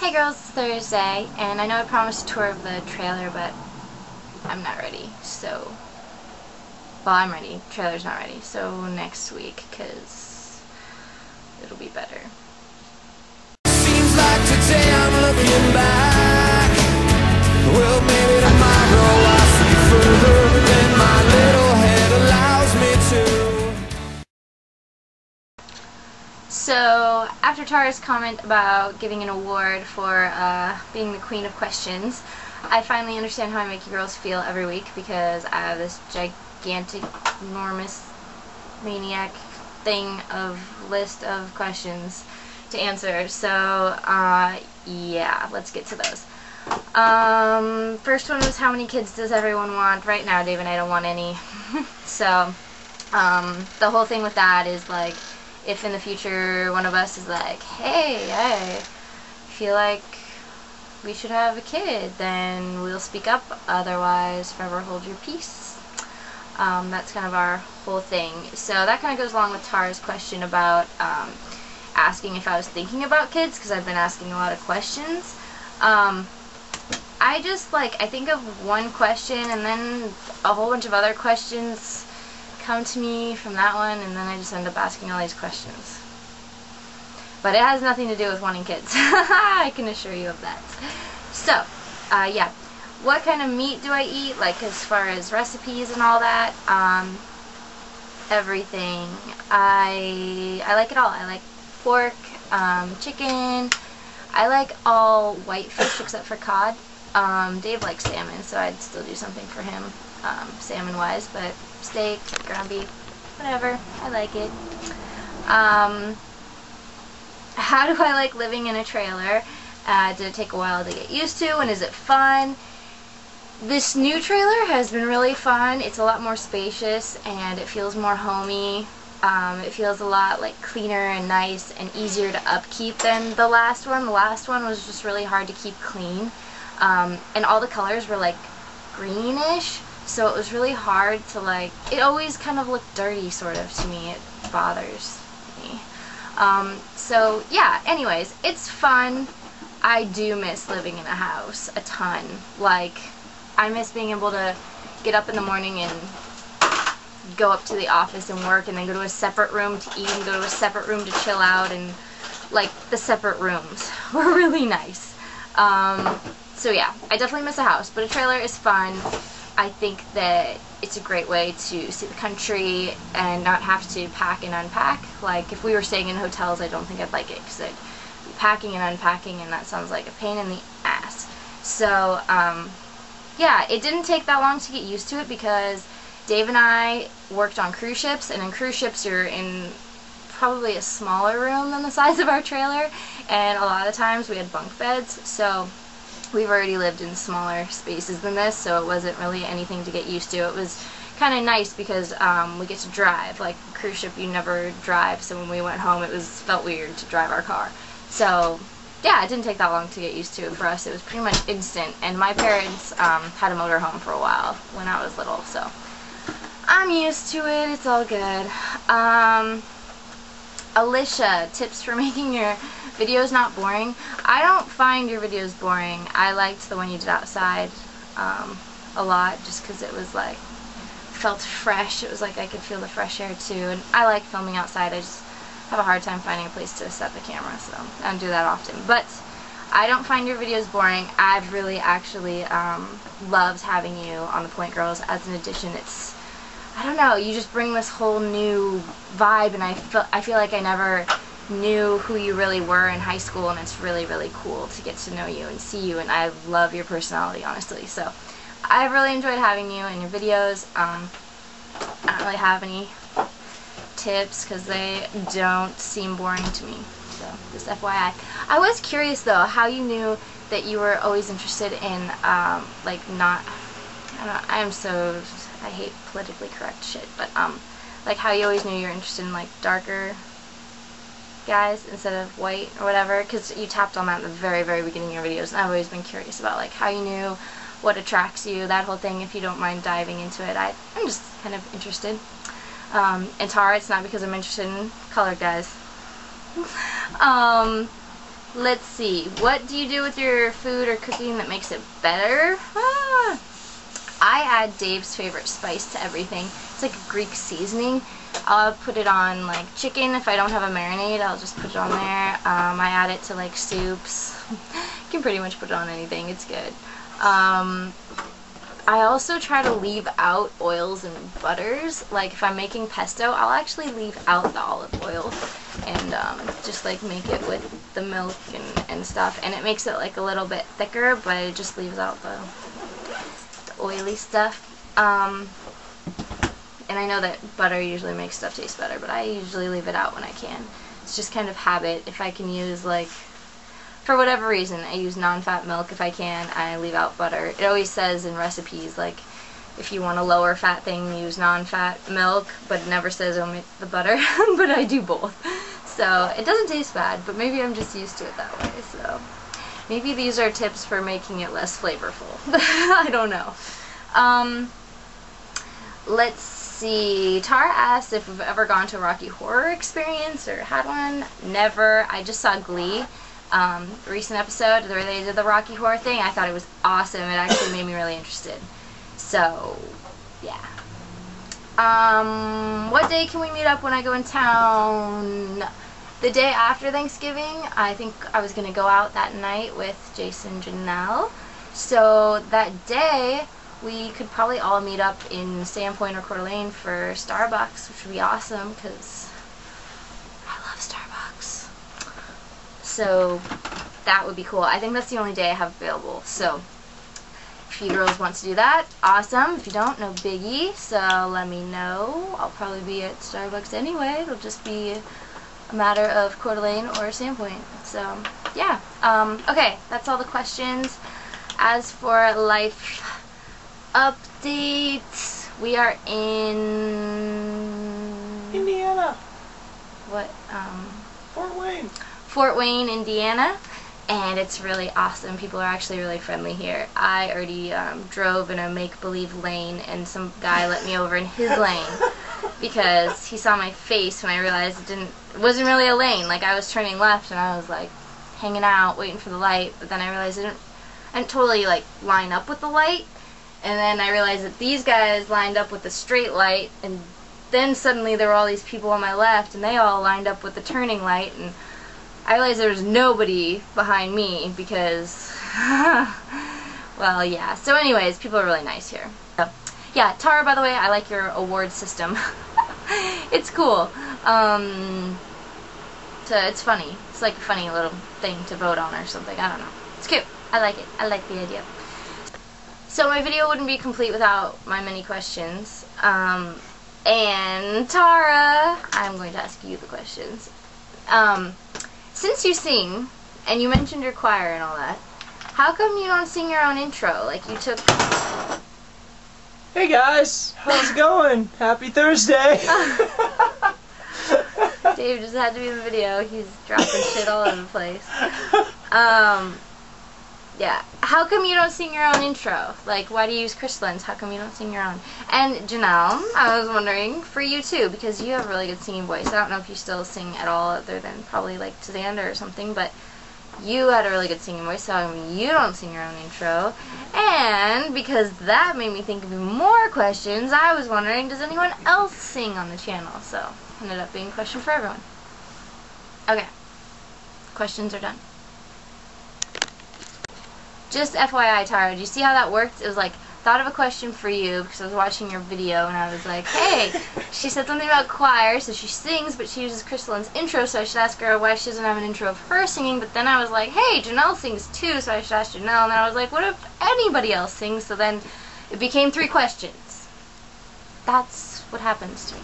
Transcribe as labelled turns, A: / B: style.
A: Hey girls, it's Thursday, and I know I promised a tour of the trailer, but I'm not ready, so... Well, I'm ready. Trailer's not ready, so next week, because it'll be better.
B: Seems like today I'm looking back. Well, maybe tomorrow I'll see further than my little head allows me to.
A: So, after Tara's comment about giving an award for being the queen of questions, I finally understand how I make you girls feel every week, because I have this gigantic, enormous, maniac thing of list of questions to answer. So, yeah, let's get to those. First one was, how many kids does everyone want? Right now, Dave and I don't want any. So, the whole thing with that is, like, if in the future one of us is like, hey, I feel like we should have a kid, then we'll speak up. Otherwise, forever hold your peace. That's kind of our whole thing. So that kind of goes along with Tara's question about asking if I was thinking about kids, because I've been asking a lot of questions. I just, like, I think of one question and then a whole bunch of other questions come to me from that one, and then I just end up asking all these questions. But it has nothing to do with wanting kids. I can assure you of that. So, yeah. What kind of meat do I eat? Like, as far as recipes and all that? Everything. I like it all. I like pork, chicken. I like all white fish except for cod. Dave likes salmon, so I'd still do something for him, salmon-wise, but steak, ground beef, whatever. I like it. How do I like living in a trailer? Did it take a while to get used to, and is it fun? This new trailer has been really fun. It's a lot more spacious, and it feels more homey. It feels a lot, like, cleaner and nice and easier to upkeep than the last one. The last one was just really hard to keep clean. And all the colors were, like, greenish, so it was really hard to, like, it always kind of looked dirty, sort of, to me. It bothers me. So, yeah, anyways, it's fun. I do miss living in a house a ton. Like, I miss being able to get up in the morning and go up to the office and work, and then go to a separate room to eat, and go to a separate room to chill out, and, like, the separate rooms were really nice. So yeah, I definitely miss a house, but a trailer is fun. I think that it's a great way to see the country and not have to pack and unpack. Like, if we were staying in hotels, I don't think I'd like it, because I'd be packing and unpacking, and that sounds like a pain in the ass. So, yeah, it didn't take that long to get used to it, because Dave and I worked on cruise ships, and in cruise ships you're in probably a smaller room than the size of our trailer, and a lot of the times we had bunk beds, so we've already lived in smaller spaces than this, so it wasn't really anything to get used to. It was kind of nice because we get to drive. Like, cruise ship, you never drive, so when we went home it felt weird to drive our car. So yeah, it didn't take that long to get used to. For us, it was pretty much instant, and my parents had a motorhome for a while when I was little, so I'm used to it. It's all good. Alicia, tips for making your videos not boring. I don't find your videos boring. I liked the one you did outside a lot, just because it was, like, felt fresh. It was like I could feel the fresh air too, and I like filming outside. I just have a hard time finding a place to set the camera, so I don't do that often. But I don't find your videos boring. I've really actually loved having you on The Point Girls as an addition. It's, I don't know, you just bring this whole new vibe, and I feel like I never knew who you really were in high school, and it's really, really cool to get to know you and see you, and I love your personality, honestly. So I've really enjoyed having you in your videos. I don't really have any tips, because they don't seem boring to me, so just FYI. I was curious, though, how you knew that you were always interested in, like, not, I don't know, I hate politically correct shit, but, like, how you always knew you were interested in, like, darker guys instead of white or whatever, because you tapped on that in the very, very beginning of your videos, and I've always been curious about, like, how you knew what attracts you, that whole thing. If you don't mind diving into it, I'm just kind of interested. And Tara, it's not because I'm interested in colored guys. Let's see. What do you do with your food or cooking that makes it better? I add Dave's favorite spice to everything. It's like a Greek seasoning. I'll put it on like chicken. If I don't have a marinade, I'll just put it on there. I add it to like soups. You can pretty much put it on anything. It's good. I also try to leave out oils and butters. Like if I'm making pesto, I'll actually leave out the olive oil and just like make it with the milk and stuff. And it makes it like a little bit thicker, but it just leaves out the oily stuff. And I know that butter usually makes stuff taste better, but I usually leave it out when I can. It's just kind of habit. If I can use like, for whatever reason, I use non-fat milk. If I can, I leave out butter. It always says in recipes, like, if you want a lower fat thing, use non-fat milk, but it never says omit the butter, but I do both. So, it doesn't taste bad, but maybe I'm just used to it that way, so. Maybe these are tips for making it less flavorful. I don't know. Let's see. Tara asked if we've ever gone to a Rocky Horror Experience or had one. Never. I just saw Glee. Recent episode where they did the Rocky Horror thing. I thought it was awesome. It actually made me really interested. So, yeah. What day can we meet up when I go in town? The day after Thanksgiving. I think I was going to go out that night with Jason Janelle. So, that day, we could probably all meet up in Sandpoint or Coeur d'Alene for Starbucks, which would be awesome, because I love Starbucks. So that would be cool. I think that's the only day I have available. So if you girls want to do that, awesome. If you don't, no biggie. So let me know. I'll probably be at Starbucks anyway. It'll just be a matter of Coeur d'Alene or Sandpoint. So yeah. Okay, that's all the questions. As for life updates, we are in
C: Indiana.
A: What?
C: Fort Wayne.
A: Fort Wayne, Indiana, and it's really awesome. People are actually really friendly here. I already drove in a make-believe lane, and some guy let me over in his lane because he saw my face when I realized it wasn't really a lane. Like, I was turning left, and I was like hanging out, waiting for the light, but then I realized I didn't totally like line up with the light. And then I realized that these guys lined up with the straight light, and then suddenly there were all these people on my left, and they all lined up with the turning light, and I realized there was nobody behind me because, well, yeah. So anyways, people are really nice here. So, yeah, Tara, by the way, I like your award system. It's cool. It's funny. It's like a funny little thing to vote on or something. I don't know. It's cute. I like it. I like the idea. So my video wouldn't be complete without my many questions. And Tara, I'm going to ask you the questions. Since you sing, and you mentioned your choir and all that, how come you don't sing your own intro? Like you took...
C: Hey guys, how's it going? Happy Thursday!
A: Dave just had to be in the video. He's dropping shit all over the place. Yeah. How come you don't sing your own intro? Like, why do you use Crystalline's? How come you don't sing your own? And Janelle, I was wondering, for you too, because you have a really good singing voice. I don't know if you still sing at all other than probably like to Xander or something, but you had a really good singing voice, so I mean, you don't sing your own intro. And because that made me think of more questions, I was wondering, does anyone else sing on the channel? So, ended up being a question for everyone. Okay. Questions are done. Just FYI, Tara, did you see how that worked? It was like, thought of a question for you because I was watching your video and I was like, hey, she said something about choir, so she sings, but she uses Crystalline's intro, so I should ask her why she doesn't have an intro of her singing. But then I was like, hey, Janelle sings too, so I should ask Janelle. And then I was like, what if anybody else sings? So then it became 3 questions. That's what happens to me.